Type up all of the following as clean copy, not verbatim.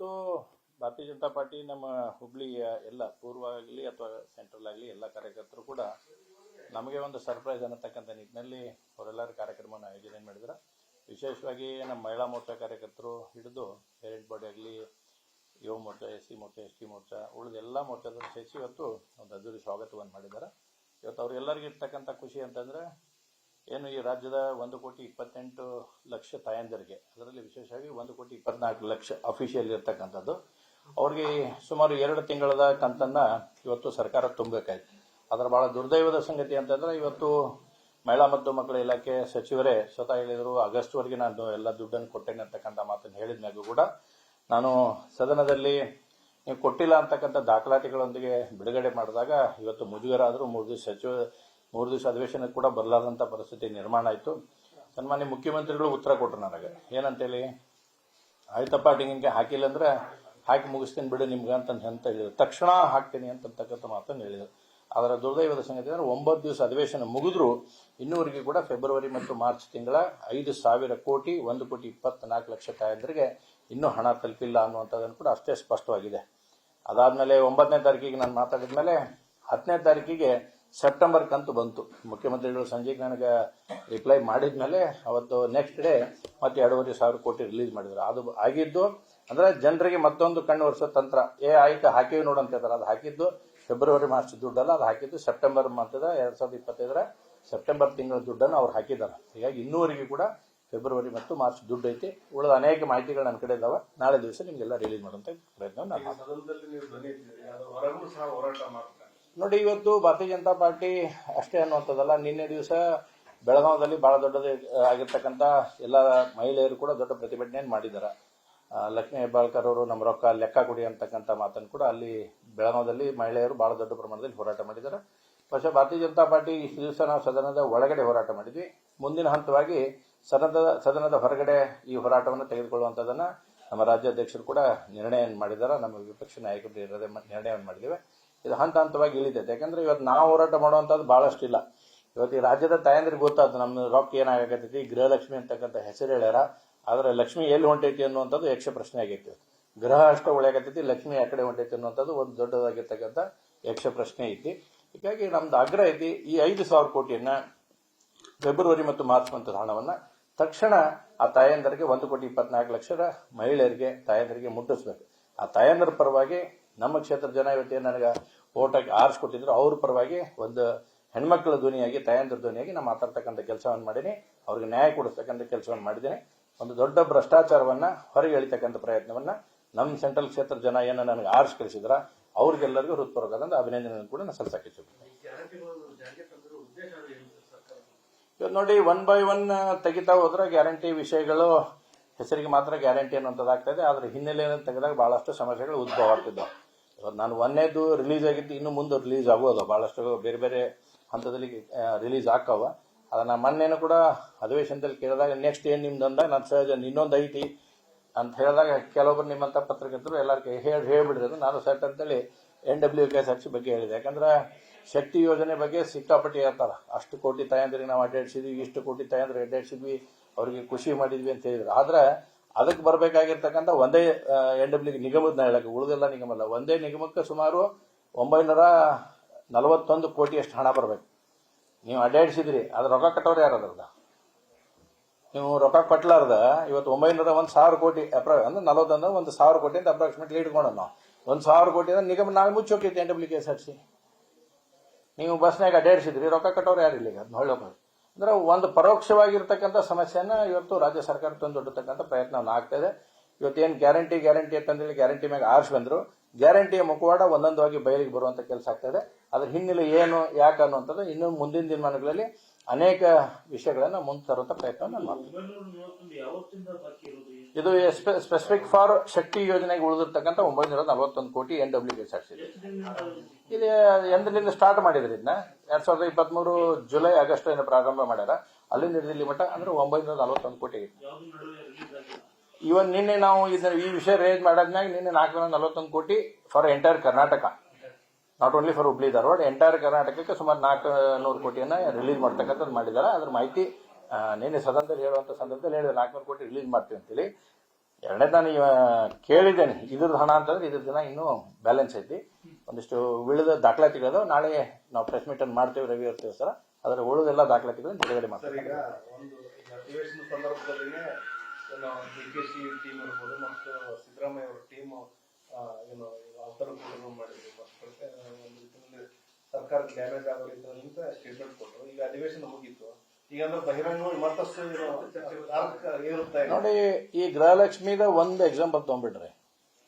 ಇವತ್ತು ಭಾರತೀಯ ಜನತಾ ಪಾರ್ಟಿ ನಮ್ಮ ಹುಬ್ಳಿಯ ಎಲ್ಲ ಪೂರ್ವ ಆಗಲಿ ಅಥವಾ ಸೆಂಟ್ರಲ್ ಆಗಲಿ ಎಲ್ಲ ಕಾರ್ಯಕರ್ತರು ಕೂಡ ನಮಗೆ ಒಂದು ಸರ್ಪ್ರೈಸ್ ಅನ್ನತಕ್ಕಂಥ ನಿಟ್ಟಿನಲ್ಲಿ ಅವರೆಲ್ಲರ ಕಾರ್ಯಕ್ರಮವನ್ನು ಆಯೋಜನೆ ಮಾಡಿದ್ರು. ವಿಶೇಷವಾಗಿ ನಮ್ಮ ಮಹಿಳಾ ಮೋರ್ಚಾ ಕಾರ್ಯಕರ್ತರು ಹಿಡಿದು ಪೇರೆಂಟ್ ಬಾಡಿ ಆಗಲಿ, ಯುವ ಮೋರ್ಚಾ, SC ಮೋರ್ಚಾ, ST ಮೋರ್ಚಾ, ಉಳಿದ ಎಲ್ಲ ಮೋರ್ಚಾದವರು ಸೇರಿಸಿ ಇವತ್ತು ಒಂದು ಅದ್ದೂರಿ ಸ್ವಾಗತವನ್ನು ಮಾಡಿದ್ದಾರೆ. ಇವತ್ತು ಅವರೆಲ್ಲರಿಗೂ ಇರ್ತಕ್ಕಂಥ ಖುಷಿ ಅಂತಂದರೆ ಏನು ಈ ರಾಜ್ಯದ 1,28,00,000 ತಾಯಂದಿರಿಗೆ, ಅದರಲ್ಲಿ ವಿಶೇಷವಾಗಿ 1,24,00,000 ಅಫಿಷಿಯಲ್ ಇರ್ತಕ್ಕಂಥದ್ದು, ಅವ್ರಿಗೆ ಸುಮಾರು 2 ತಿಂಗಳ ಕಂತನ್ನು ಇವತ್ತು ಸರ್ಕಾರ ತುಂಬಬೇಕಾಯ್ತು. ಅದರ ಭಾಳ ದುರ್ದೈವದ ಸಂಗತಿ ಅಂತಂದರೆ ಇವತ್ತು ಮಹಿಳಾ ಮತ್ತು ಮಕ್ಕಳ ಇಲಾಖೆ ಸಚಿವರೇ ಸ್ವತಃ ಹೇಳಿದರು, ಆಗಸ್ಟ್ವರೆಗೆ ನಾನು ಎಲ್ಲ ದುಡ್ಡನ್ನು ಕೊಟ್ಟೇನೆ ಅಂತಕ್ಕಂಥ ಮಾತನ್ನು ಹೇಳಿದ ಮ್ಯಾಗೂ ಕೂಡ ನಾನು ಸದನದಲ್ಲಿ ನೀವು ಕೊಟ್ಟಿಲ್ಲ ಅಂತಕ್ಕಂಥ ದಾಖಲಾತಿಗಳೊಂದಿಗೆ ಬಿಡುಗಡೆ ಮಾಡಿದಾಗ ಇವತ್ತು ಮುಜುಗರ ಆದರೂ 3 ದಿವಸ ಅಧಿವೇಶನಕ್ಕೆ ಕೂಡ ಬರಲಾದಂಥ ಪರಿಸ್ಥಿತಿ ನಿರ್ಮಾಣ ಆಯಿತು. ಸನ್ಮಾನ್ಯ ಮುಖ್ಯಮಂತ್ರಿಗಳು ಉತ್ತರ ಕೊಟ್ಟರು ನನಗೆ, ಏನಂತೇಳಿ, ಆಯ್ತಪ್ಪ ನಿಮಗೆ ಹಾಕಿಲ್ಲ ಅಂದರೆ ಹಾಕಿ ಮುಗಿಸ್ತೀನಿ ಬಿಡು ನಿಮ್ಗೆ ಅಂತ ಹೇಳಿದರು. ತಕ್ಷಣ ಹಾಕ್ತೀನಿ ಅಂತಕ್ಕಂಥ ಮಾತನ್ನು ಹೇಳಿದರು. ಅದರ ದುರ್ದೈವದ ಸಂಗತಿ ಅಂದರೆ 9 ದಿವಸ ಅಧಿವೇಶನ ಮುಗಿದ್ರು ಇನ್ನೂವರೆಗೆ ಕೂಡ ಫೆಬ್ರವರಿ ಮತ್ತು ಮಾರ್ಚ್ ತಿಂಗಳ 5,000 ಕೋಟಿ 1,24,00,000 ತಾಯಂದರಿಗೆ ಇನ್ನೂ ಹಣ ತಲುಪಿಲ್ಲ ಅನ್ನುವಂಥದ್ದನ್ನು ಕೂಡ ಅಷ್ಟೇ ಸ್ಪಷ್ಟವಾಗಿದೆ. ಅದಾದಮೇಲೆ 9ನೇ ತಾರೀಕಿಗೆ ನಾನು ಮಾತಾಡಿದ ಮೇಲೆ 10ನೇ ತಾರೀಕಿಗೆ ಸೆಪ್ಟೆಂಬರ್ ಕಂತು ಬಂತು. ಮುಖ್ಯಮಂತ್ರಿಗಳು ಸಂಜೆಗೆ ನನಗೆ ರಿಪ್ಲೈ ಮಾಡಿದ ಮೇಲೆ ಅವತ್ತು ನೆಕ್ಸ್ಟ್ ಡೇ ಮತ್ತೆ 2,500 ಕೋಟಿ ರಿಲೀಸ್ ಮಾಡಿದ್ರು. ಅದು ಆಗಿದ್ದು ಅಂದರೆ ಜನರಿಗೆ ಮತ್ತೊಂದು ಕಣ್ಣು ಒರೆಸೋ ತಂತ್ರ. ಆಯ್ತು ಹಾಕಿವಿ ನೋಡಂತ ಹೇಳ್ತಾರೆ. ಅದು ಹಾಕಿದ್ದು ಫೆಬ್ರವರಿ ಮಾರ್ಚ್ ದುಡ್ಡಲ್ಲ, ಅದು ಹಾಕಿದ್ದು ಸೆಪ್ಟೆಂಬರ್ ಮಂತದ 2025 ಸೆಪ್ಟೆಂಬರ್ ತಿಂಗಳ ದುಡ್ಡನ್ನು ಅವ್ರು ಹಾಕಿದ್ದಾರೆ. ಹೀಗಾಗಿ ಇನ್ನೂವರೆಗೂ ಕೂಡ ಫೆಬ್ರವರಿ ಮತ್ತು ಮಾರ್ಚ್ ದುಡ್ಡು ಐತಿ. ಉಳಿದ ಅನೇಕ ಮಾಹಿತಿಗಳು ನನ್ನ ಕಡೆ ಇದಾವೆ. ನಾಳೆ ದಿವಸ ನಿಮಗೆಲ್ಲ ರಿಲೀಸ್ ಮಾಡುವಂತ ಪ್ರಯತ್ನ ನೋಡಿ. ಇವತ್ತು ಭಾರತೀಯ ಜನತಾ ಪಾರ್ಟಿ ಅಷ್ಟೇ ಅನ್ನುವಂಥದ್ದಲ್ಲ, ನಿನ್ನೆ ದಿವಸ ಬೆಳಗಾವದಲ್ಲಿ ಬಹಳ ದೊಡ್ಡದು ಆಗಿರ್ತಕ್ಕಂಥ ಎಲ್ಲ ಮಹಿಳೆಯರು ಕೂಡ ದೊಡ್ಡ ಪ್ರತಿಭಟನೆಯನ್ನು ಮಾಡಿದ್ದಾರೆ. ಲಕ್ಷ್ಮೀ ಹೆಬ್ಬಾಳ್ಕರ್ ಅವರು ನಮ್ಮ ರೊಕ್ಕ ಲೆಕ್ಕ ಕೊಡಿ ಅಂತಕ್ಕಂಥ ಮಾತನ್ನು ಕೂಡ ಅಲ್ಲಿ ಬೆಳಗಾವದಲ್ಲಿ ಮಹಿಳೆಯರು ಬಹಳ ದೊಡ್ಡ ಪ್ರಮಾಣದಲ್ಲಿ ಹೋರಾಟ ಮಾಡಿದ್ದಾರೆ. പക്ഷേ ಭಾರತೀಯ ಜನತಾ ಪಾರ್ಟಿ ಇಷ್ಟು ದಿವಸ ನಾವು ಸದನದ ಒಳಗಡೆ ಹೋರಾಟ ಮಾಡಿದ್ವಿ. ಮುಂದಿನ ಹಂತವಾಗಿ ಸದನದ ಹೊರಗಡೆ ಈ ಹೋರಾಟವನ್ನು ತೆಗೆದುಕೊಳ್ಳುವಂಥದ್ದನ್ನು ನಮ್ಮ ರಾಜ್ಯಾಧ್ಯಕ್ಷರು ಕೂಡ ನಿರ್ಣಯವನ್ನು ಮಾಡಿದ್ದಾರೆ. ನಮ್ಮ ವಿಪಕ್ಷ ನಾಯಕರು ನಿರ್ಣಯವನ್ನು ಮಾಡಿದ್ದೇವೆ. ಇದು ಹಂತ ಹಂತವಾಗಿ ಇಳಿತೈತೆ. ಯಾಕಂದ್ರೆ ಇವತ್ತು ನಾವು ಹೋರಾಟ ಮಾಡುವಂಥದ್ದು ಬಹಳಷ್ಟು ಇಲ್ಲ. ಇವತ್ತು ಈ ರಾಜ್ಯದ ತಾಯಂದ್ರಿಗೆ ಗೊತ್ತಾಯ್ತು ನಮ್ಮ ರೊಕ್ಕ ಏನಾಗತೈತಿ. ಗೃಹಲಕ್ಷ್ಮಿ ಅಂತಕ್ಕಂಥ ಹೆಸರು ಹೇಳ್ಯಾರ, ಆದರೆ ಲಕ್ಷ್ಮಿ ಎಲ್ಲಿ ಹೊಂಟೈತಿ ಅನ್ನುವಂಥದ್ದು ಯಕ್ಷ ಪ್ರಶ್ನೆ ಆಗೈತಿ. ಗೃಹ ಅಷ್ಟೇ ಉಳಿಯಾಗತೈತಿ, ಲಕ್ಷ್ಮಿ ಆ ಕಡೆ ಹೊಂಟೈತಿ ಅನ್ನುವಂಥದ್ದು ಒಂದು ದೊಡ್ಡದಾಗಿರ್ತಕ್ಕಂಥ ಯಕ್ಷ ಪ್ರಶ್ನೆ ಐತಿ. ಹೀಗಾಗಿ ನಮ್ದು ಆಗ್ರಹ ಐತಿ, ಈ 5,000 ಕೋಟಿಯನ್ನ ಫೆಬ್ರವರಿ ಮತ್ತು ಮಾರ್ಚ್ ಮಂತದ ಹಣವನ್ನ ತಕ್ಷಣ ಆ ತಾಯಂದರಿಗೆ 1,24,00,000 ಮಹಿಳೆಯರಿಗೆ ತಾಯಂದರಿಗೆ ಮುಟ್ಟಿಸ್ಬೇಕು. ಆ ತಾಯಂದರ ಪರವಾಗಿ ನಮ್ಮ ಕ್ಷೇತ್ರ ಜನ ಇವತ್ತೇನು ನನಗೆ ಓಟಾಗಿ ಆರಿಸ್ಕೊಟ್ಟಿದ್ರು, ಅವ್ರ ಪರವಾಗಿ ಒಂದು ಹೆಣ್ಮಕ್ಳ ಧ್ವನಿಯಾಗಿ, ತಾಯಂದ್ರ ಧ್ವನಿಯಾಗಿ ನಾನು ಮಾತಾಡ್ತಕ್ಕಂಥ ಕೆಲಸವನ್ನು ಮಾಡೀನಿ. ಅವ್ರಿಗೆ ನ್ಯಾಯ ಕೊಡಿಸ್ತಕ್ಕಂಥ ಕೆಲಸವನ್ನು ಮಾಡಿದ್ದೀನಿ. ಒಂದು ದೊಡ್ಡ ಭ್ರಷ್ಟಾಚಾರವನ್ನ ಹೊರಗೆ ಎಳಿತಕ್ಕಂಥ ಪ್ರಯತ್ನವನ್ನ ನಮ್ಮ ಸೆಂಟ್ರಲ್ ಕ್ಷೇತ್ರ ಜನ ಏನು ನನಗೆ ಆರಿಸಿ ಕಳಿಸಿದ್ರ ಅವ್ರಿಗೆಲ್ಲರಿಗೂ ಹೃತ್ಪೂರ್ವಕವಾದ ಅಭಿನಂದನೆ ಕೂಡ ನಾನು ಸಲ್ಲಿಸಕ್ಕೆ ಇಚ್ಛೆಪಡ್ತೀನಿ. ಇವತ್ತು ನೋಡಿ, 1 by 1 ತೆಗಿತಾ ಹೋದ್ರೆ ಗ್ಯಾರಂಟಿ ವಿಷಯಗಳು ಹೆಸರಿಗೆ ಮಾತ್ರ ಗ್ಯಾರಂಟಿ ಅನ್ನುವಂಥದ್ದಾಗ್ತದೆ. ಆದ್ರೆ ಹಿನ್ನೆಲೆಯನ್ನು ತೆಗೆದಾಗ ಬಹಳಷ್ಟು ಸಮಸ್ಯೆಗಳು ಉದ್ಭವ ಆಗ್ತಿದ್ದವು. ಇವತ್ತು ನಾನು 1ನೇದು ರಿಲೀಸ್ ಆಗಿದ್ದು, ಇನ್ನು ಮುಂದೆ ರಿಲೀಸ್ ಆಗೋದು ಬಹಳಷ್ಟು ಬೇರೆ ಬೇರೆ ಹಂತದಲ್ಲಿ ರಿಲೀಸ್ ಆಕ್ಕವ. ಅದನ್ನ ಮೊನ್ನೆನೂ ಕೂಡ ಅಧಿವೇಶನದಲ್ಲಿ ಕೇಳಿದಾಗ ನೆಕ್ಸ್ಟ್ ಏನ್ ನಿಮ್ದು ಅಂದಾಗ ನಾನು ಸಹಜ ಇನ್ನೊಂದು ಐತಿ ಅಂತ ಹೇಳಿದಾಗ ಕೆಲವೊಬ್ರು ನಿಮ್ಮಂತ ಪತ್ರಕರ್ತರು ಎಲ್ಲರಿಗೆ ಹೇಳ್ಬಿಡಿರೋದು. ನಾನು ಸೆಟ್ ಅಂತೇಳಿ NWKSRC ಬಗ್ಗೆ ಹೇಳಿದೆ. ಯಾಕಂದ್ರೆ ಶಕ್ತಿ ಯೋಜನೆ ಬಗ್ಗೆ ಸಿಕ್ಕಾಪಟ್ಟಿ ಹೇಳ್ತಾರ. ಅಷ್ಟು ಕೋಟಿ ತಾಯಂದ್ರಿಗೆ ನಾವು ಅಡ್ಡಾಡಿಸಿದ್ವಿ, ಇಷ್ಟು ಕೋಟಿ ತಾಯಂದ್ರಿಗೆ ಅಡ್ಡಾಡಿಸಿದ್ವಿ, ಅವ್ರಿಗೆ ಖುಷಿ ಮಾಡಿದ್ವಿ ಅಂತ ಹೇಳಿದ್ರು. ಆದ್ರೆ ಅದಕ್ಕೆ ಬರಬೇಕಾಗಿರ್ತಕ್ಕಂಥ ಒಂದೇ NW ನಿಗಮದ ಹೇಳಕ್ಕೆ, ಉಳಿದೆಲ್ಲ ನಿಗಮಲ್ಲ, ಒಂದೇ ನಿಗಮಕ್ಕೆ ಸುಮಾರು 941 ಕೋಟಿಯಷ್ಟು ಹಣ ಬರಬೇಕು. ನೀವು ಅಡ್ಡಾಡಿಸಿದ್ರಿ, ಅದ್ರ ರೊಕ್ಕ ಕಟ್ಟೋರು ಯಾರದ್ರದ? ನೀವು ರೊಕ್ಕ ಕಟ್ಟಲಾರ್ದ ಇವತ್ತು 901,000 ಕೋಟಿ ಅಂದ್ರೆ 41 1,000 ಕೋಟಿ ಅಂತ ಅಪ್ರಾಕ್ಸಿಮೇಟ್ಲಿ ಇಟ್ಕೊಂಡು ನಾವು 1,000 ಕೋಟಿ ಅಂದ್ರೆ ನಿಗಮ ನಾಳೆ ಮುಚ್ಚಿ ಹೋಗ್ತೈತಿ NWKSRC. ನೀವು ಬಸ್ನಾಗ ಅಡ್ಡಾಡಿಸಿದ್ರಿ, ರೊಕ್ಕ ಕಟ್ಟೋರು ಯಾರಿಲ್ಲ ಈಗ ಅದನ್ನ ಹೊಳ್ಳೋಕೆ. ಅಂದ್ರೆ ಒಂದು ಪರೋಕ್ಷವಾಗಿರ್ತಕ್ಕಂಥ ಸಮಸ್ಯೆನ ಇವತ್ತು ರಾಜ್ಯ ಸರ್ಕಾರ ತಂದೊಡ್ಡತಕ್ಕಂಥ ಪ್ರಯತ್ನವನ್ನು ಆಗ್ತಾ ಇದೆ. ಇವತ್ತೇನು ಗ್ಯಾರಂಟಿ ಅಂತಂದೇಳಿ ಗ್ಯಾರಂಟಿ ಮ್ಯಾಗ ಆರಿಸಿ ಬಂದ್ರು, ಗ್ಯಾರಂಟಿಯ ಮುಖವಾಡ ಒಂದೊಂದಾಗಿ ಬಯಲಿಗೆ ಬರುವಂತ ಕೆಲಸ ಆಗ್ತಾ ಇದೆ. ಅದ್ರ ಹಿನ್ನೆಲೆ ಏನು ಯಾಕೆ ಅನ್ನುವಂಥದ್ದು ಇನ್ನು ಮುಂದಿನ ದಿನಮಾನಗಳಲ್ಲಿ ಅನೇಕ ವಿಷಯಗಳನ್ನ ಮುಂದೆ ತರುವಂತ ಪ್ರಯತ್ನ ಮಾಡ್ತೀವಿ. ಇದು ಸ್ಪೆಸಿಫಿಕ್ ಫಾರ್ ಶಕ್ತಿ ಯೋಜನೆಗೆ ಉಳಿದಿರ್ತಕ್ಕಂಥ 941 ಕೋಟಿ NWKSRC ಇದು ಎಂದಿನಿಂದ ಸ್ಟಾರ್ಟ್ ಮಾಡಿದ್ರಿ. ಇದನ್ನ 2023 ಜುಲೈ ಆಗಸ್ಟ್ ಏನೋ ಪ್ರಾರಂಭ ಮಾಡ್ಯಾರ. ಅಲ್ಲಿಂದ ಇಲ್ಲಿ ಮಟ್ಟ ಅಂದ್ರೆ 941 ಕೋಟಿ. ಇವನ್ ನಿನ್ನೆ ನಾವು ಈ ವಿಷಯ ರೇಸ್ ಮಾಡಾದ್ಮ್ಯಾಗ ನಿನ್ನೆ 441 ಕೋಟಿ for entire Karnataka, not only for Hubli Dharwad, entire ಕರ್ನಾಟಕಕ್ಕೆ ಸುಮಾರು 400 ಕೋಟಿಯನ್ನ ರಿಲೀಸ್ ಮಾಡ್ತಕ್ಕಂಥದ್ದು ಮಾಡಿದ್ದಾರೆ. ಅದ್ರ ಮಾಹಿತಿ ನಿನ್ನೆ ಸದನದಲ್ಲಿ ಹೇಳುವಂತ ಸಂದರ್ಭದಲ್ಲಿ ಹೇಳಿದ್ರೆ 400 ಕೋಟಿ ರಿಲೀಸ್ ಮಾಡ್ತೀವಿ ಅಂತೇಳಿ. ಎರಡನೇದು ನಾನು ಕೇಳಿದ್ದೇನೆ ಇದ್ರದ್ದು ಹಣ ಅಂತಂದ್ರೆ ಇದ್ರ ದಿನ ಇನ್ನೂ ಬ್ಯಾಲೆನ್ಸ್ ಐತಿ. ಒಂದಿಷ್ಟು ಉಳಿದ ದಾಖಲಾತಿಗಳು ನಾಳೆ ನಾವು ಪ್ರೆಸ್ ಮೀಟ್ ಅನ್ನು ಮಾಡ್ತೇವೆ ರವಿ ಇರ್ತೀವಿ ಸರ್. ಅದರ ಉಳಿದೆಲ್ಲ ದಾಖಲಾತಿಗಳನ್ನು ಬಿಡುಗಡೆ ಮಾಡ್ತೀವಿ. ಈಗ ಒಂದು ಅಧಿವೇಶನ ಸಂದರ್ಭದಲ್ಲಿನೇ DKC ಟೀಮ್ ಇರ್ಬೋದು ಮತ್ತು ಸಿದ್ದರಾಮಯ್ಯ ಅವರ ಟೀಮ್ ಏನು ಅವತರಣ ಮಾಡಿದ್ರು, ಒಂದು ರೀತಿಯಲ್ಲಿ ಸರ್ಕಾರದ ಡ್ಯಾಮೇಜ್ ಆಗೋ ರೀತಿಯಲ್ಲಿ ಸ್ಟೇಟ್ಮೆಂಟ್ ಕೊಟ್ಟರು. ಈಗ ಅಧಿವೇಶನ ಮುಗೀತು, ಈಗ ಅಂದ್ರೆ ಬಹಿರಂಗವಾಗಿ ಮತ್ತಷ್ಟು ಇರುತ್ತೆ. ನೋಡಿ, ಈ ಗೃಹಲಕ್ಷ್ಮಿದ ಒಂದು ಎಕ್ಸಾಂಪಲ್ ತಗೊಂಡ್ಬಿಡ್ರಿ.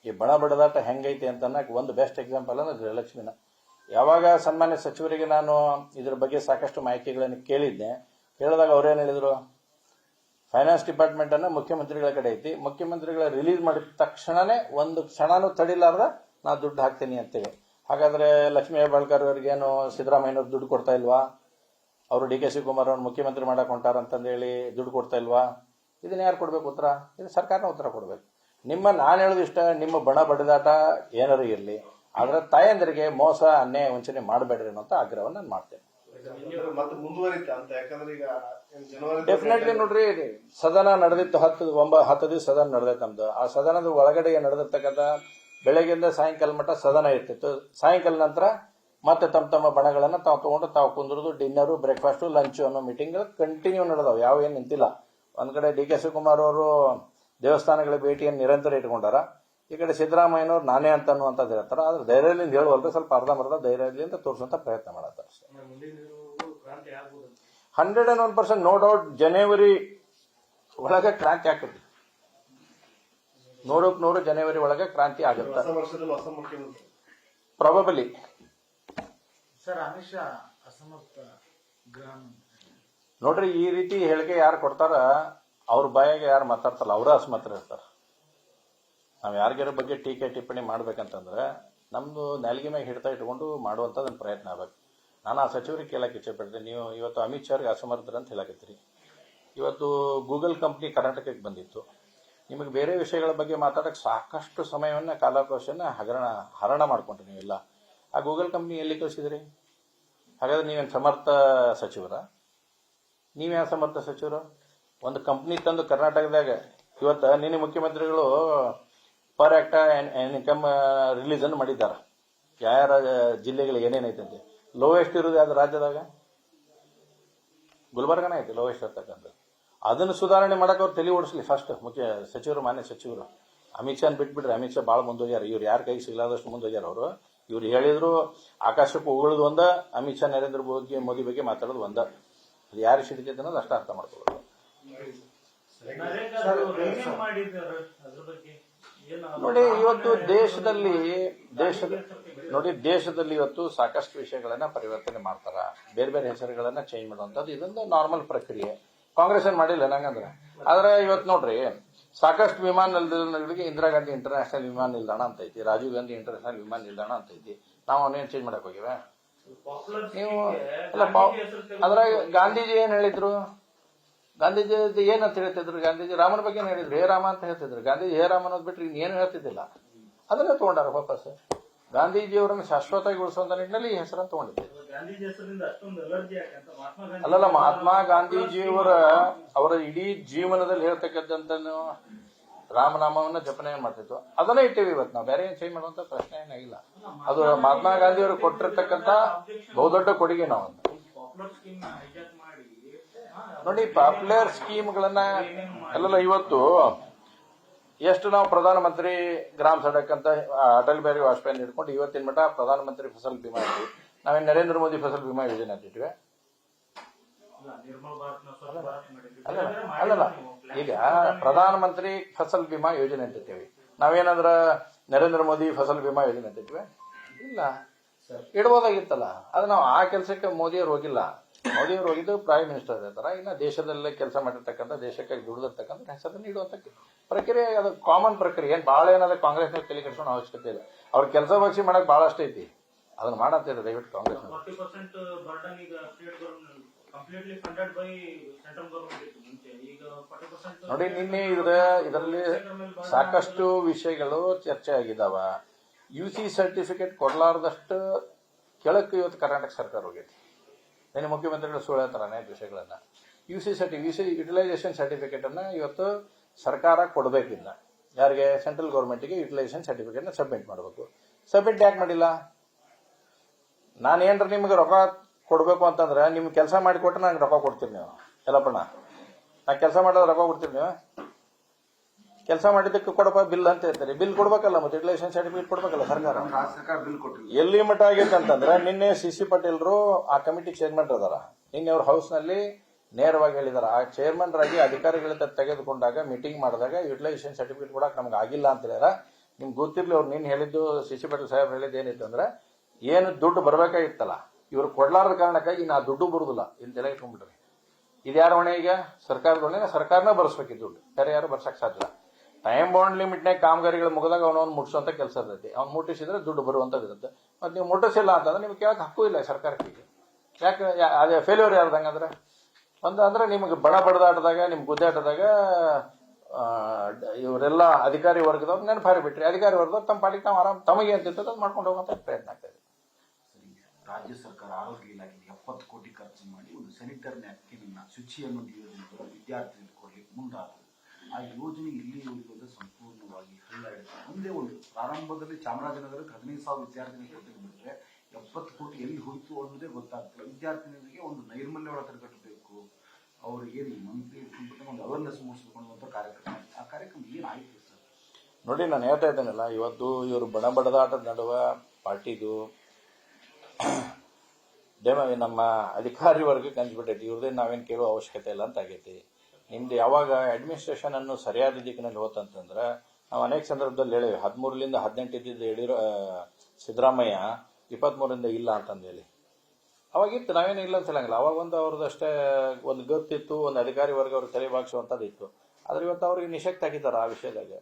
ಈ ಬಣ ಬಡದಾಟ ಹೆಂಗೈತಿ ಅಂತ ಒಂದು ಬೆಸ್ಟ್ ಎಕ್ಸಾಂಪಲ್ ಅಂದ್ರೆ ಗೃಹಲಕ್ಷ್ಮಿನ. ಯಾವಾಗ ಸನ್ಮಾನ್ಯ ಸಚಿವರಿಗೆ ನಾನು ಇದ್ರ ಬಗ್ಗೆ ಸಾಕಷ್ಟು ಮಾಹಿತಿಗಳನ್ನು ಕೇಳಿದ್ದೆ, ಕೇಳಿದಾಗ ಅವ್ರೇನು ಹೇಳಿದ್ರು, ಫೈನಾನ್ಸ್ ಡಿಪಾರ್ಟ್ಮೆಂಟ್ ಅನ್ನ ಮುಖ್ಯಮಂತ್ರಿಗಳ ಕಡೆ ಐತಿ, ಮುಖ್ಯಮಂತ್ರಿಗಳ ರಿಲೀಸ್ ಮಾಡಿದ ತಕ್ಷಣನೇ ಒಂದು ಕ್ಷಣನೂ ತಡಿಲಾರ್ದ ನಾ ದುಡ್ಡು ಹಾಕ್ತೀನಿ ಅಂತೇಳಿ. ಹಾಗಾದ್ರೆ ಲಕ್ಷ್ಮೀ ಹೆಬ್ಬಾಳ್ಕರ್ ಅವರಿಗೇನು ಸಿದ್ದರಾಮಯ್ಯನವ್ರು ದುಡ್ಡು ಕೊಡ್ತಾ ಇಲ್ವಾ? ಅವರು DK ಶಿವಕುಮಾರ್ ಅವ್ರನ್ನ ಮುಖ್ಯಮಂತ್ರಿ ಮಾಡಕ್ ಹೊಂಟಾರಂತಂದೇಳಿ ದುಡ್ಡು ಕೊಡ್ತಾ ಇಲ್ವಾ? ಇದನ್ನ ಯಾರು ಕೊಡ್ಬೇಕು ಉತ್ತರ? ಇದು ಸರ್ಕಾರನ ಉತ್ತರ ಕೊಡ್ಬೇಕು. ನಾನು ಹೇಳೋದು ಇಷ್ಟ, ನಿಮ್ಮ ಬಣ ಬಡಿದಾಟ ಏನಾರು ಇರಲಿ, ಆದ್ರೆ ತಾಯಂದರಿಗೆ ಮೋಸ ಅನ್ಯಾಯ ವಂಚನೆ ಮಾಡಬೇಡ್ರಿ ಅನ್ನೋ ಆಗ್ರಹವನ್ನು ನಾನು ಮಾಡ್ತೇನೆ. ಡೆಫಿನೆಟ್ಲಿ ನೋಡ್ರಿ, ಸದನ ನಡೆದಿತ್ತು 10 ದಿವಸ ಸದನ ನಡೆದೈತೆ ನಮ್ದು. ಆ ಸದನದ ಒಳಗಡೆ ನಡೆದಿರ್ತಕ್ಕಂಥ ಬೆಳಗ್ಗೆಯಿಂದ ಸಾಯಂಕಾಲ ಮಟ್ಟ ಸದನ ಇರ್ತಿತ್ತು. ಸಾಯಂಕಾಲ ನಂತರ ಮತ್ತೆ ತಮ್ಮ ಬಣಗಳನ್ನ ತಾವು ತಗೊಂಡು ತಾವು ಕುಂದ್ರದು, ಡಿನ್ನರು, ಬ್ರೇಕ್ಫಾಸ್ಟ್, ಲಂಚ್ ಅನ್ನೋ ಮೀಟಿಂಗ್ ಕಂಟಿನ್ಯೂ ನಡೆದವು, ಯಾವ ಏನ್ ನಿಂತಿಲ್ಲ. ಒಂದ್ ಕಡೆ DK ಶಿವಕುಮಾರ್ ಅವರು ದೇವಸ್ಥಾನಗಳ ಭೇಟಿಯನ್ನು ನಿರಂತರ ಇಟ್ಕೊಂಡಾರ, ಈ ಕಡೆ ಸಿದ್ದರಾಮಯ್ಯನವ್ರು ನಾನೇ ಅಂತ ಅನ್ನುವಂಥದ್ದು ಹೇಳ್ತಾರ. ಆದ್ರೆ ಧೈರ್ಯದಿಂದ ಹೇಳುವಲ್ರಿ, ಸ್ವಲ್ಪ ಅರ್ಧಂಬರ್ಧ ಧೈರ್ಯದಿಂದ ತೋರಿಸುವಂತ ಪ್ರಯತ್ನ ಮಾಡತ್ತಾರೆ. 101% ನೋ ಡೌಟ್ ಜನವರಿ ಒಳಗೆ ಕ್ರಾಂತಿ ಆಗ್ತದೆ. 100% ಜನವರಿ ಒಳಗೆ ಕ್ರಾಂತಿ ಆಗುತ್ತೆ ಪ್ರಾಬಬಲಿ. ಸರ್, ಅಮಿತ್ ಶಾ ಅಸಮರ್ಥ ಗೃಹ ನೋಡ್ರಿ, ಈ ರೀತಿ ಹೇಳಿಕೆ ಯಾರು ಕೊಡ್ತಾರ ಅವ್ರ ಬಾಯಾಗೆ ಯಾರು ಮಾತಾಡ್ತಾರಲ್ಲ ಅವರ ಅಸಮರ್ಥ ಇರ್ತಾರ. ನಾವು ಯಾರಿಗಾರ ಬಗ್ಗೆ ಟೀಕೆ ಟಿಪ್ಪಣಿ ಮಾಡ್ಬೇಕಂತಂದ್ರೆ ನಮ್ದು ನಾಲಿಗೆ ಮ್ಯಾಗ ಹಿಡ್ತಾ ಇಟ್ಕೊಂಡು ಮಾಡುವಂತದನ್ನ ಪ್ರಯತ್ನ ಆಗ್ಬೇಕು. ನಾನು ಆ ಸಚಿವರಿಗೆ ಕೇಳಕ್ಕೆ ಇಚ್ಛೆ ಪಡ್ತೇನೆ, ನೀವು ಇವತ್ತು ಅಮಿತ್ ಶಾರ್ಗೆ ಅಸಮರ್ಥರು ಅಂತ ಹೇಳಕತ್ತೀರಿ. ಇವತ್ತು ಗೂಗಲ್ ಕಂಪ್ನಿ ಕರ್ನಾಟಕಕ್ಕೆ ಬಂದಿತ್ತು. ನಿಮಗೆ ಬೇರೆ ವಿಷಯಗಳ ಬಗ್ಗೆ ಮಾತಾಡಕ್ಕೆ ಸಾಕಷ್ಟು ಸಮಯವನ್ನ ಕಾಲಾವಕಾಶನ ಹರಣ ಮಾಡ್ಕೊಂಡ್ರಿ ನೀವೆಲ್ಲ. ಆ ಗೂಗಲ್ ಕಂಪ್ನಿ ಎಲ್ಲಿ ಕಳಿಸಿದ್ರಿ? ಹಾಗಾದ್ರೆ ನೀವೇನು ಸಮರ್ಥ ಸಚಿವರ? ನೀವ್ಯಾವ ಸಮರ್ಥ ಸಚಿವರು? ಒಂದು ಕಂಪ್ನಿ ತಂದು ಕರ್ನಾಟಕದಾಗ ಇವತ್ತು ನಿನ್ನೆ ಮುಖ್ಯಮಂತ್ರಿಗಳು ಪರ್ ಆಕ್ಟ್ ಇನ್ಕಮ್ ರಿಲೀಸ್ ಅನ್ನು ಮಾಡಿದ್ದಾರೆ. ಯಾರ ಜಿಲ್ಲೆಗಳಿಗೆ ಏನೇನೈತಂತೆ. ಲೋಯೆಸ್ಟ್ ಇರೋದು ಯಾವ್ದು ರಾಜ್ಯದಾಗ? ಗುಲ್ಬರ್ಗನ ಐತಿ ಲೋಯೆಸ್ಟ್ ಇರ್ತಕ್ಕಂಥ. ಅದನ್ನು ಸುಧಾರಣೆ ಮಾಡಕ್ಕೆ ಅವ್ರು ತಲೆ ಓಡಿಸ್ಲಿ ಫಸ್ಟ್ ಮುಖ್ಯ ಸಚಿವರು, ಮಾನ್ಯ ಸಚಿವರು. ಅಮಿತ್ ಶಾನ್ ಬಿಟ್ಬಿಡ್ರಿ, ಅಮಿತ್ ಶಾ ಭಾಳ ಮುಂದೋಗ್ಯಾರ. ಇವ್ರು ಯಾರ ಕೈಗೆ ಸಿಗಲಾದಷ್ಟು ಮುಂದೋಗ್ಯಾರ ಅವರು. ಇವ್ರು ಹೇಳಿದ್ರು ಆಕಾಶಕ್ಕೆ ಉಗುಳೋದು ಒಂದ, ಅಮಿತ್ ಶಾ ನರೇಂದ್ರ ಮೋದಿ ಬಗ್ಗೆ ಮಾತಾಡೋದು ಒಂದ. ಅದು ಯಾರು ಸಿಡಿತೈತೆ ಅನ್ನೋದು ಅಷ್ಟ ಅರ್ಥ ಮಾಡ್ಕೋಬೇಕು. ನೋಡಿ, ಇವತ್ತು ದೇಶದಲ್ಲಿ ಇವತ್ತು ಸಾಕಷ್ಟು ವಿಷಯಗಳನ್ನ ಪರಿವರ್ತನೆ ಮಾಡ್ತಾರ, ಬೇರೆ ಬೇರೆ ಹೆಸರುಗಳನ್ನ ಚೇಂಜ್ ಮಾಡುವಂತದ್ದು ಇದೊಂದು ನಾರ್ಮಲ್ ಪ್ರಕ್ರಿಯೆ. ಕಾಂಗ್ರೆಸ್ ಏನ್ ಮಾಡಿಲ್ಲ ನಂಗಂದ್ರೆ. ಆದ್ರೆ ಇವತ್ತು ನೋಡ್ರಿ, ಸಾಕಷ್ಟು ವಿಮಾನ ನಿಲ್ದಾಣಗಳಿಗೆ ಇಂದಿರಾ ಗಾಂಧಿ ಇಂಟರ್ನ್ಯಾಷನಲ್ ವಿಮಾನ ನಿಲ್ದಾಣ ಅಂತ ಐತಿ, ರಾಜೀವ್ ಗಾಂಧಿ ಇಂಟರ್ನ್ಯಾಷನಲ್ ವಿಮಾನ ನಿಲ್ದಾಣ ಅಂತ ಐತಿ. ನಾವು ಅವನೇನ್ ಚೇಂಜ್ ಮಾಡಕ್ ಹೋಗಿವ? ನೀವು ಅದ್ರಾಗ ಗಾಂಧೀಜಿ ಏನ್ ಹೇಳಿದ್ರು? ಗಾಂಧೀಜಿ ಏನಂತ ಹೇಳ್ತಿದ್ರು? ಗಾಂಧೀಜಿ ರಾಮನ ಬಗ್ಗೆ ಏನ್ ಹೇಳಿದ್ರು? ಹೇ ರಾಮ ಅಂತ ಹೇಳ್ತಿದ್ರು. ಗಾಂಧೀಜಿ ಹೇ ರಾಮ ಅನ್ನೋದು ಬಿಟ್ರೆ ಇನ್ನೇನು ಹೇಳ್ತಿದ್ದಿಲ್ಲ. ಅದನ್ನ ತಗೊಂಡಾರ ವಾಪಸ್. ಗಾಂಧೀಜಿಯವರನ್ನು ಶಾಶ್ವತವಾಗಿ ಉಳಿಸುವಂತ ನಿಟ್ಟಿನಲ್ಲಿ ಈ ಹೆಸರನ್ನು ತಗೊಂಡಿದ್ದೆ. ಅಲ್ಲಲ್ಲ, ಮಹಾತ್ಮ ಗಾಂಧೀಜಿಯವರ ಇಡೀ ಜೀವನದಲ್ಲಿ ಹೇಳ್ತಕ್ಕಂಥ ರಾಮನಾಮವನ್ನ ಜಪನೆ ಮಾಡ್ತಿತ್ತು, ಅದನ್ನ ಇಟ್ಟೇವಿ. ಇವತ್ತು ನಾವು ಬೇರೆ ಏನ್ ಚೇಂಜ್ ಮಾಡುವಂತ ಪ್ರಶ್ನೆ ಏನಾಗಿಲ್ಲ. ಅದು ಮಹಾತ್ಮ ಗಾಂಧಿಯವರು ಕೊಟ್ಟಿರ್ತಕ್ಕಂಥ ಬಹುದೊಡ್ಡ ಕೊಡುಗೆ. ನಾವು ನೋಡಿ, ಪಾಪ್ಯುಲರ್ ಸ್ಕೀಮ್ಗಳನ್ನ ಅಲ್ಲಲ್ಲ, ಇವತ್ತು ಎಷ್ಟು ನಾವು ಪ್ರಧಾನಮಂತ್ರಿ ಗ್ರಾಮ ಸಡಕ್ ಅಂತ ಅಟಲ್ ಬಿಹಾರಿ ವಾಜಪೇಯಿ ಹಿಡ್ಕೊಂಡು ಇವತ್ತಿನ ಮಟ್ಟ ಪ್ರಧಾನಮಂತ್ರಿ ಫಸಲ್ ಬಿಮಾ ಇದ್ವಿ. ನಾವೇನು ನರೇಂದ್ರ ಮೋದಿ ಫಸಲ್ ಬಿಮಾ ಯೋಜನೆ ಅಂತ ಇಟ್ಟಿವೆ? ಅಲ್ಲಲ್ಲ, ಈಗ ಪ್ರಧಾನಮಂತ್ರಿ ಫಸಲ್ ಬಿಮಾ ಯೋಜನೆ ಅಂತ ಇಟ್ಟಿವಿ. ನಾವೇನಾದ್ರ ನರೇಂದ್ರ ಮೋದಿ ಫಸಲ್ ಬಿಮಾ ಯೋಜನೆ ಅಂತ ಇಟ್ಟಿವೆ? ಇಲ್ಲ, ಇಡ್ಬೋದಾಗಿತ್ತಲ್ಲ. ಅದು ನಾವು ಆ ಕೆಲಸಕ್ಕೆ ಮೋದಿಯವರು ಹೋಗಿಲ್ಲ. ಮೋದಿಯವರು ಹೋಗಿದ್ದು ಪ್ರೈಮ್ ಮಿನಿಸ್ಟರ್ ಇರ್ತಾರ. ಇನ್ನು ದೇಶದಲ್ಲೇ ಕೆಲಸ ಮಾಡಿರ್ತಕ್ಕಂಥ, ದೇಶಕ್ಕಾಗಿ ದುಡಿದಿರ್ತಕ್ಕಂಥ ಹೆಸರನ್ನು ಇಡುವಂತ ಪ್ರಕ್ರಿಯೆ. ಅದು ಕಾಮನ್ ಪ್ರಕ್ರಿಯೆ. ಏನ್ ಭಾಳ ಏನಾದ್ರೆ ಕಾಂಗ್ರೆಸ್ನ ತಲೆ ಕೆಡಿಸೋಣ ಅವಶ್ಯಕತೆ ಇಲ್ಲ. ಅವ್ರ ಕೆಲಸ ಬಗ್ಸಿ ಮಾಡಕ್ ಬಹಳಷ್ಟು ಐತಿ, ಅದನ್ನ ಮಾಡಂತ ದಯವಿಟ್ಟು ಕಾಂಗ್ರೆಸ್. ನೋಡಿ, ನಿನ್ನೆ ಇದರಲ್ಲಿ ಸಾಕಷ್ಟು ವಿಷಯಗಳು ಚರ್ಚೆ ಆಗಿದ್ದಾವ. UC ಸರ್ಟಿಫಿಕೇಟ್ ಕೊಡ್ಲಾರ್ದಷ್ಟು ಕೆಳಕ್ಕೆ ಇವತ್ತು ಕರ್ನಾಟಕ ಸರ್ಕಾರ ಹೋಗೈತಿ. ನಿನ್ನೆ ಮುಖ್ಯಮಂತ್ರಿಗಳು ಸುಳ್ಳು ಹೇಳ್ತಾರೆ ಅನೇಕ ವಿಷಯಗಳನ್ನ. UC ಯುಟಿಲೈಸೇಷನ್ ಸರ್ಟಿಫಿಕೇಟ್ ಅನ್ನ ಇವತ್ತು ಸರ್ಕಾರ ಕೊಡಬೇಕಿಲ್ಲ. ಯಾರಿಗೆ? ಸೆಂಟ್ರಲ್ ಗೌರ್ಮೆಂಟ್ಗೆ ಯುಟಿಲೈಸೇಷನ್ ಸರ್ಟಿಫಿಕೇಟ್ನ ಸಬ್ಮಿಟ್ ಮಾಡಬೇಕು. ಸಬ್ಮಿಟ್ ಯಾಕೆ ಮಾಡಿಲ್ಲ? ನಾನು ಏನ್ರ ನಿಮ್ಗೆ ರೊಕ್ಕ ಕೊಡಬೇಕು ಅಂತಂದ್ರೆ ನಿಮ್ಗೆ ಕೆಲಸ ಮಾಡಿಕೊಟ್ರೆ ನಂಗೆ ರೊಕ್ಕ ಕೊಡ್ತೀರಿ ನೀವು. ಎಲ್ಲಪ್ಪಣ್ಣ, ನಾ ಕೆಲಸ ಮಾಡೋದು ರೊಕ್ಕ ಕೊಡ್ತೀರಿ ನೀವು? ಕೆಲಸ ಮಾಡಿದ್ದಕ್ಕೆ ಕೊಡಪ್ಪ ಬಿಲ್ ಅಂತ ಹೇಳ್ತಾರೆ. ಬಿಲ್ ಕೊಡ್ಬೇಕಲ್ಲ, ಮತ್ತೆ ಯುಟಿಲೈಸೇಷನ್ ಸರ್ಟಿಫಿಕೇಟ್ ಕೊಡ್ಬೇಕಲ್ಲ ಸರ್ಕಾರ. ಸರ್ಕಾರ ಬಿಲ್ ಕೊಟ್ಟಿಲ್ಲ. ಎಲ್ಲಿ ಮಟ್ಟ ಆಗೈತೆ ಅಂತಂದ್ರೆ ನಿನ್ನೆ ಸಿ ಪಟೇಲ್ರು ಆ ಕಮಿಟಿ ಚೇರ್ಮನ್ ಅದಾರ. ನಿನ್ನೆ ಅವ್ರ ಹೌಸ್ನಲ್ಲಿ ನೇರವಾಗಿ ಹೇಳಿದಾರೆ, ಆ ಚೇರ್ಮನ್ ರಾಗಿ ಅಧಿಕಾರಿಗಳಿಂದ ತೆಗೆದುಕೊಂಡಾಗ ಮೀಟಿಂಗ್ ಮಾಡಿದಾಗ ಯುಟಿಲೈಸೇಷನ್ ಸರ್ಟಿಫಿಕೇಟ್ ಕೊಡಕ್ಕೆ ನಮ್ಗೆ ಆಗಿಲ್ಲ ಅಂತ ಹೇಳ್ಯಾರ. ನಿಮ್ಗೆ ಗೊತ್ತಿರ್ಲಿ, ಅವ್ರು ನಿನ್ನ ಹೇಳಿದ್ದು ಸಿ ಪಟೇಲ್ ಸಾಹೇಬ್ ಹೇಳಿದ್ದು ಏನಿತ್ತು ಅಂದ್ರೆ, ಏನು ದುಡ್ಡು ಬರ್ಬೇಕಾಗಿತ್ತಲ್ಲ ಇವ್ರು ಕೊಡ್ಲಾರದ ಕಾರಣಕ್ಕಾಗಿ ನಾ ದುಡ್ಡು ಬರುದಿಲ್ಲ ಇಂತೆಲ್ಲ ಇಟ್ಕೊಂಡ್ಬಿಟ್ರಿ. ಇದು ಯಾರ ಹೊಣೆ? ಈಗ ಸರ್ಕಾರದ ಹೊಣೆ. ಸರ್ಕಾರನ ಬರ್ಸ್ಬೇಕಿದ್ದು ದುಡ್ಡು, ಬೇರೆ ಯಾರು ಬರ್ಸಕ್ ಸಾಧ್ಯ. ಟೈಮ್ ಬೌಂಡ್ ಲಿಮಿಟ್ನಾಗ ಕಾಮಗಾರಿಗಳು ಮುಗಿದಾಗ ಅವನವ್ನು ಮುಟ್ಟಿಸುವಂತ ಕೆಲಸ ಇರ್ತೈತಿ. ಅವ್ನು ಮುಟ್ಟಿಸಿದ್ರೆ ದುಡ್ಡು ಬರುವಂತದ್ದು ಇರುತ್ತೆ. ಮತ್ತೆ ನೀವು ಮುಟ್ಟಿಸಿಲ್ಲ ಅಂತಂದ್ರೆ ನಿಮ್ಗೆ ಕೇಳಕ್ ಹಕ್ಕು ಇಲ್ಲ ಸರ್ಕಾರಕ್ಕೆ. ಈಗ ಯಾಕೆ ಅದೇ ಫೇಲ್ಯೂರ್ ಯಾರ್ದಂಗಂದ್ರೆ ಅಂದ್ರೆ ನಿಮ್ಗೆ ಬಡದಾಟದಾಗ, ನಿಮ್ ಗುದ್ದಾಟದಾಗ ಇವರೆಲ್ಲ ಅಧಿಕಾರಿ ವರ್ಗದವ್ರು ನೆನಪಾರಿ ಬಿಟ್ರಿ. ಅಧಿಕಾರಿ ವರ್ಗದವ್ರು ತಮ್ಮ ಪಾಟಿಗೆ ತಾವು ಆರಾಮ್ ತಮಗೆ ಅಂತ ಅದು ಮಾಡ್ಕೊಂಡು ಹೋಗುವಂತ ಪ್ರಯತ್ನ ಆಗ್ತದೆ. ರಾಜ್ಯ ಸರ್ಕಾರ ಆರೋಗ್ಯ ಇಲಾಖೆಗೆ 70 ಕೋಟಿ ಖರ್ಚು ಮಾಡಿ ಒಂದು ಸ್ಯಾನಿಟರಿ ನ್ಯಾಪ್ಕಿನ್ ಶುಚಿ ಅನ್ನೋ ಯೋಜನೆ ವಿದ್ಯಾರ್ಥಿಗಳಿಗೆ ಕೊಡ್ಲಿಕ್ಕೆ ಮುಂದಾದರು. ಆ ಯೋಜನೆ ಇಲ್ಲಿಯವರೆಗೂ ಸಂಪೂರ್ಣವಾಗಿ ಹಳ್ಳಾಡಿದೆ. ಒಂದೇ ಒಂದು ಪ್ರಾರಂಭದಲ್ಲಿ ಚಾಮರಾಜನಗರಕ್ಕೆ 15,000 ವಿದ್ಯಾರ್ಥಿಗಳಿಗೆ ಕೊಟ್ಟಿಬಿಟ್ರೆ 70 ಕೋಟಿ ಎಲ್ಲಿ ಹೋಯಿತು ಅನ್ನೋದೇ ಗೊತ್ತಾಗ್ತದೆ. ವಿದ್ಯಾರ್ಥಿನಿಗಳಿಗೆ ಒಂದು ನೈರ್ಮಲ್ಯ ಒಳ ತಡೆಗಟ್ಟಬೇಕು, ಅವ್ರಿಗೆ ಮಂತ್ಲಿ ಒಂದು ಅವೇರ್ನೆಸ್ ಮೂಡಿಸಿಕೊಳ್ಳುವಂಥ ಕಾರ್ಯಕ್ರಮ. ಆ ಕಾರ್ಯಕ್ರಮ ಏನಾಯಿತು ಸರ್? ನೋಡಿ, ನಾನು ಹೇಳ್ತಾ ಇದ್ದೇನಲ್ಲ, ಇವತ್ತು ಇವರು ಬಡದಾಟದ ನಡುವೆ ಪಾರ್ಟಿದು ನಮ್ಮ ಅಧಿಕಾರಿ ವರ್ಗಕ್ಕೆ ಅಂಜ್ಬಿಟ್ಟೈತಿ. ಇವ್ರದೇನು ನಾವೇನು ಕೇಳೋ ಅವಶ್ಯಕತೆ ಇಲ್ಲ ಅಂತ ಆಗೈತಿ. ನಿಮ್ದು ಯಾವಾಗ ಅಡ್ಮಿನಿಸ್ಟ್ರೇಷನ್ ಅನ್ನು ಸರಿಯಾದ ದಿಕ್ಕಿನಲ್ಲಿ ಹೋತಂತಂದ್ರೆ, ನಾವು ಅನೇಕ ಸಂದರ್ಭದಲ್ಲಿ ಹೇಳಿವಿ, 13ರಿಂದ 18 ಇದ್ದಿದ್ದು ಸಿದ್ದರಾಮಯ್ಯ 23ರಿಂದ ಇಲ್ಲ ಅಂತಂದೇಳಿ. ಅವಾಗಿತ್ತು, ನಾವೇನು ಇಲ್ಲ ಅಂತ ಹೇಳಂಗಿಲ್ಲ. ಅವಾಗ ಒಂದು ಅವ್ರದ್ದಷ್ಟೇ ಒಂದು ಗೊತ್ತಿತ್ತು, ಒಂದು ಅಧಿಕಾರಿ ವರ್ಗ ಅವ್ರಿಗೆ ತಲೆ ಬಾಗಿಸುವಂಥದ್ದು ಇತ್ತು. ಆದ್ರೆ ಇವತ್ತು ಅವ್ರಿಗೆ ನಿಶಕ್ತಿ ಆಗಿದ್ದಾರೆ ಆ ವಿಷಯದಾಗ.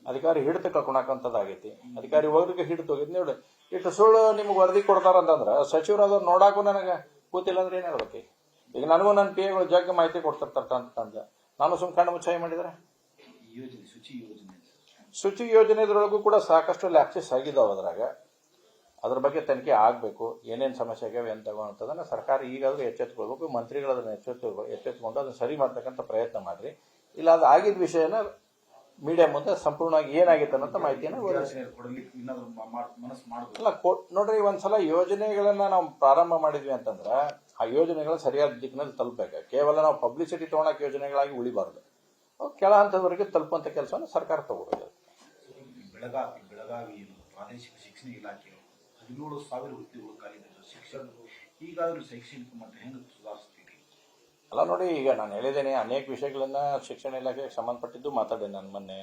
ಅಧಿಕಾರಿ ಹಿಡಿತ ಕಳ್ಕೊಳಕಂತದ್ದಾಗೈತಿ. ಅಧಿಕಾರಿ ವರ್ಗಕ್ಕೆ ಹಿಡಿತು ಹೋಗಿದ್ ನೋಡಿ. ಇಷ್ಟು ಸುಳ್ಳು ನಿಮ್ಗೆ ವರದಿ ಕೊಡ್ತಾರಂತಂದ್ರೆ ಸಚಿವರಾದವ್ರು ನೋಡಾಕು ನನಗೆ ಕೂತಿಲ್ಲ ಅಂದ್ರೆ ಏನ್ ಹೇಳ್ಬೇಕು? ಈಗ ನನಗೂ ನನ್ನ PAಗಳು ಜಗ್ಗ ಮಾಹಿತಿ ಕೊಡ್ತಿರ್ತಾರಂತಂದ ನಾನು ಸುಮ್ ಕಣ್ಣು ಮುಚ್ಚಾಯಿ ಮಾಡಿದ್ರೆ. ಶುಚಿ ಯೋಜನೆದ್ರೊಳಗೂ ಕೂಡ ಸಾಕಷ್ಟು ಲ್ಯಾಪ್ಸಸ್ ಆಗಿದಾವ. ಅದ್ರ ಬಗ್ಗೆ ತನಿಖೆ ಆಗ್ಬೇಕು. ಏನೇನು ಸಮಸ್ಯೆ ಆಗ್ಯಾವ ಏನ್ ತಗೋಂತದನ್ನ ಸರ್ಕಾರ ಈಗಾದ್ರೂ ಎಚ್ಚೆತ್ಕೊಳ್ಬೇಕು. ಮಂತ್ರಿಗಳು ಅದನ್ನ ಎಚ್ಚೆತ್ಕೊಂಡು ಅದನ್ನ ಸರಿ ಮಾಡ್ತಕ್ಕಂಥ ಪ್ರಯತ್ನ ಮಾಡ್ರಿ. ಇಲ್ಲ ಅದು ಆಗಿದ್ದ ವಿಷಯನ ಮೀಡಿಯಾ ಮುಂದೆ ಸಂಪೂರ್ಣವಾಗಿ ಏನಾಗಿತ್ತು ಅನ್ನೋ ಮಾಹಿತಿಯನ್ನು ಅಲ್ಲ ನೋಡ್ರಿ. ಒಂದ್ಸಲ ಯೋಜನೆಗಳನ್ನ ನಾವು ಪ್ರಾರಂಭ ಮಾಡಿದ್ವಿ ಅಂತಂದ್ರ ಆ ಯೋಜನೆಗಳ ಸರಿಯಾದ ದಿಕ್ಕಿನಲ್ಲಿ ತಲುಪಬೇಕು. ಕೇವಲ ನಾವು ಪಬ್ಲಿಸಿಟಿ ತಗೊಳಕ್ ಯೋಜನೆಗಳಾಗಿ ಉಳಿಬಾರ್ದು. ಕೆಳ ಹಂತದವರೆಗೆ ತಲುಪುವಂತ ಕೆಲಸವನ್ನು ಸರ್ಕಾರ ತಗೋಬೇಕು. ಬೆಳಗಾವಿ ಪ್ರಾದೇಶಿಕ ಶಿಕ್ಷಣ ಇಲಾಖೆ 17,000 ಹುದ್ದೆಗಳು ಖಾಲಿದ್ದು ಶಿಕ್ಷಕರು. ಈಗಾದರೂ ಶೈಕ್ಷಣಿಕ ಮಟ್ಟ ಹೆಂಗೆ ಸುಧಾರಿಸ್ತೀರಿ? ಅಲ್ಲ ನೋಡಿ, ಈಗ ನಾನು ಹೇಳಿದ್ದೇನೆ, ಅನೇಕ ವಿಷಯಗಳನ್ನ ಶಿಕ್ಷಣ ಇಲಾಖೆಗೆ ಸಂಬಂಧಪಟ್ಟಿದ್ದು ಮಾತಾಡಿದೆ ನಾನು ಮೊನ್ನೆ.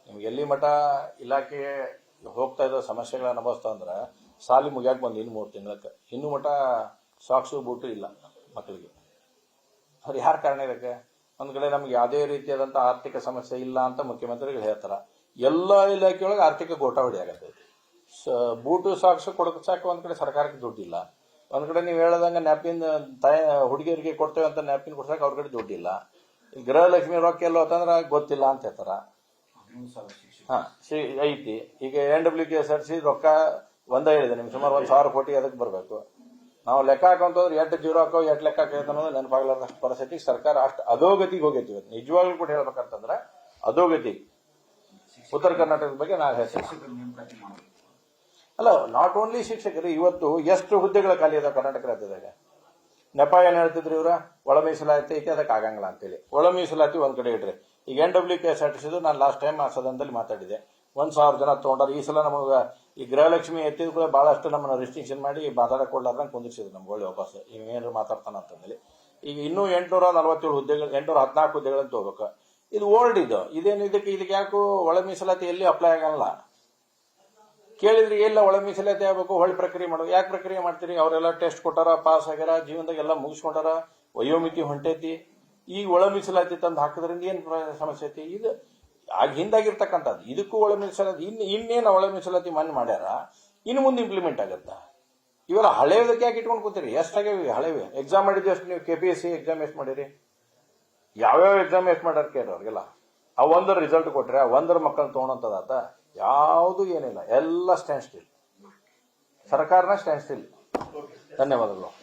ನಿಮ್ಗೆ ಎಲ್ಲಿ ಮಠ ಇಲಾಖೆ ಹೋಗ್ತಾ ಇರೋ ಸಮಸ್ಯೆಗಳನ್ನ ಅನುಭವಿಸ್ತಾ ಅಂದ್ರೆ ಸಾಲಿ ಮುಗಿಯಾಕ ಬಂದು ಇನ್ನು 3 ತಿಂಗಳಕ್ಕೆ ಇನ್ನೂ ಮಠ ಸಾಕ್ಸು ಬೂಟು ಇಲ್ಲ ಮಕ್ಕಳಿಗೆ. ಅವ್ರು ಯಾರ ಕಾರಣ ಇದಕ್ಕೆ? ಒಂದ್ ಕಡೆ ನಮ್ಗೆ ಯಾವುದೇ ರೀತಿಯಾದಂತ ಆರ್ಥಿಕ ಸಮಸ್ಯೆ ಇಲ್ಲ ಅಂತ ಮುಖ್ಯಮಂತ್ರಿಗಳು ಹೇಳ್ತಾರ. ಎಲ್ಲಾ ಇಲಾಖೆಯೊಳಗೆ ಆರ್ಥಿಕ ಗೋಟಾವಳಿ ಆಗತ್ತೆ. ಬೂಟು ಸಾಕ್ಸು ಕೊಡಸಾಕ ಒಂದ್ ಕಡೆ ಸರ್ಕಾರಕ್ಕೆ ದುಡ್ಡಿಲ್ಲ. ಒಂದ್ ಕಡೆ ನೀವು ಹೇಳದಂಗ ನ್ಯಾಪಿನ್ ಹುಡುಗಿಯರಿಗೆ ಕೊಡ್ತೇವೆ ಅಂತ ನ್ಯಾಪಿನ್ ಕೊಡ್ಸಾಕ ಅವ್ರ ಕಡೆ ದುಡ್ಡಿಲ್ಲ. ಗೃಹಲಕ್ಷ್ಮಿ ರೊಕ್ಕ ಎಲ್ಲೋ ಅಂತಂದ್ರ ಗೊತ್ತಿಲ್ಲ ಅಂತ ಹೇಳ್ತಾರ. ಐತಿ. ಈಗ NWKSRC ರೊಕ್ಕ ಒಂದೇ ಹೇಳಿದೆ ನಿಮ್ಗೆ, ಸುಮಾರು 1,000 ಕೋಟಿ ಅದಕ್ಕೆ ಬರ್ಬೇಕು. ನಾವು ಲೆಕ್ಕ ಹಾಕೊಂತಂದ್ರೆ 8 ಜೀರೋ ಹಾಕೋ 8 ಲೆಕ್ಕ ಹಾಕೈತೆ ಅನ್ನೋದು ನೆನಪಾಗ್ಲಾರ್ದಷ್ಟು ಪರಿಸ್ಥಿತಿಗೆ ಸರ್ಕಾರ ಅಷ್ಟು ಅಧೋಗತಿಗೆ ಹೋಗೈತಿ. ಇವತ್ತು ನಿಜವಾಗ್ಲೂ ಕೂಡ ಹೇಳ್ಬೇಕಂತಂದ್ರೆ ಅಧೋಗತಿ. ಉತ್ತರ ಕರ್ನಾಟಕದ ಬಗ್ಗೆ ನಾವು ಹೇಳ್ತೀವಿ. ಅಲ್ಲ, ನಾಟ್ ಓನ್ಲಿ ಶಿಕ್ಷಕರು. ಇವತ್ತು ಎಷ್ಟು ಹುದ್ದೆಗಳ ಖಾಲಿ ಅದಾವ ಕರ್ನಾಟಕ ರಾಜ್ಯದಾಗ? ನೆಪ ಏನ್ ಹೇಳ್ತಿದ್ರಿ ಇವ್ರ? ಒಳ ಮೀಸಲಾತಿ ಐತಿ, ಅದಕ್ಕೆ ಆಗಂಗಿಲ್ಲ ಅಂತೇಳಿ. ಒಳ ಮೀಸಲಾತಿ ಒಂದ್ ಕಡೆ ಇಡ್ರಿ. ಈಗ NWKSRTC ನಾನು ಲಾಸ್ಟ್ ಟೈಮ್ ಆ ಸದನದಲ್ಲಿ ಮಾತಾಡಿದೆ. 1,000 ಜನ ತಗೊಂಡಾರ. ಈ ಸಲ ನಮಗ ಈ ಗೃಹಲಕ್ಷ್ಮಿ ಎತ್ತಿದ ಕೂಡ ಬಹಳಷ್ಟು ನಮ್ಮನ್ನ ರಿಸ್ಟ್ರಿಕ್ಷನ್ ಮಾಡಿ ಮಾತಾಡಕ್ ಕೊಡ್ಲಾರ್ದಂಗೆ ಕುಂದಿರ್ಸಿದ್ರು ನಮ್ಗೆ ಒಳ್ಳೆ ವಾಪಸ್. ಏನಾದ್ರು ಮಾತಾಡ್ತಾನ ಅಂತಂದೇಳಿ ಈಗ ಇನ್ನೂ 847 ಹುದ್ದೆಗಳು, 814 ಹುದ್ದೆಗಳಂತ ಹೋಗ್ಬೇಕು. ಇದು ಓಲ್ಡ್ ಇದು. ಇದೇನು ಇದಕ್ಕೆ ಯಾಕೋ ಒಳ ಮೀಸಲಾತಿ ಎಲ್ಲಿ ಅಪ್ಲೈ ಆಗಲ್ಲ. ಕೇಳಿದ್ರಿ ಎಲ್ಲ ಒಳ ಮೀಸಲಾತಿ ಆಗ್ಬೇಕು, ಹೊಳ್ಳಿ ಪ್ರಕ್ರಿಯೆ ಮಾಡೋದು. ಯಾಕೆ ಪ್ರಕ್ರಿಯೆ ಮಾಡ್ತೀರಿ? ಅವರೆಲ್ಲ ಟೆಸ್ಟ್ ಕೊಟ್ಟಾರ, ಪಾಸ್ ಆಗ್ಯಾರ, ಜೀವನದಾಗ ಎಲ್ಲ ಮುಗಿಸ್ಕೊಂಡಾರ, ವಯೋಮಿತಿ ಹೊಂಟೈತಿ. ಈಗ ಒಳ ಮೀಸಲಾತಿ ತಂದು ಹಾಕಿದ್ರಿಂದ ಏನ್ ಸಮಸ್ಯೆ ಐತಿ? ಇದು ಆಗ ಹಿಂದಾಗಿರ್ತಕ್ಕಂಥದ್ದು. ಇದಕ್ಕೂ ಒಳ ಮೀಸಲಾತಿ ಇನ್ನೇನು ಒಳ ಮೀಸಲಾತಿ ಮಾನ್ಯ ಮಾಡ್ಯಾರ, ಇನ್ನು ಮುಂದೆ ಇಂಪ್ಲಿಮೆಂಟ್ ಆಗತ್ತ. ಇವೆಲ್ಲ ಹಳೆಯದಕ್ಕೆ ಯಾಕೆ ಇಟ್ಕೊಂಡು ಕೂತೀರಿ? ಎಷ್ಟಾಗ್ಯಾವ ಹಳೆವೆ? ಎಕ್ಸಾಮ್ ಮಾಡಿದ್ವಿ ಅಷ್ಟು. ನೀವು KPSC ಎಕ್ಸಾಮ್ ಎಷ್ಟು ಮಾಡಿರಿ? ಯಾವ್ಯಾವ ಎಕ್ಸಾಮ್ ಎಷ್ಟು ಮಾಡ್ಯಾರ ಕೇಳಿ ಅವ್ರಿಗೆಲ್ಲ. ಆ ಒಂದರ ರಿಸಲ್ಟ್ ಕೊಟ್ರೆ ಆ ಒಂದರ ಮಕ್ಕಳನ್ನ ತಗೊಳಂತದಾತ? ಯಾವುದು ಏನಿಲ್ಲ, ಎಲ್ಲ ಸ್ಟ್ಯಾಂಡ್ ಸ್ಟಿಲ್. ಸರ್ಕಾರನ ಸ್ಟ್ಯಾಂಡ್ ಸ್ಟಿಲ್. ಧನ್ಯವಾದಗಳು.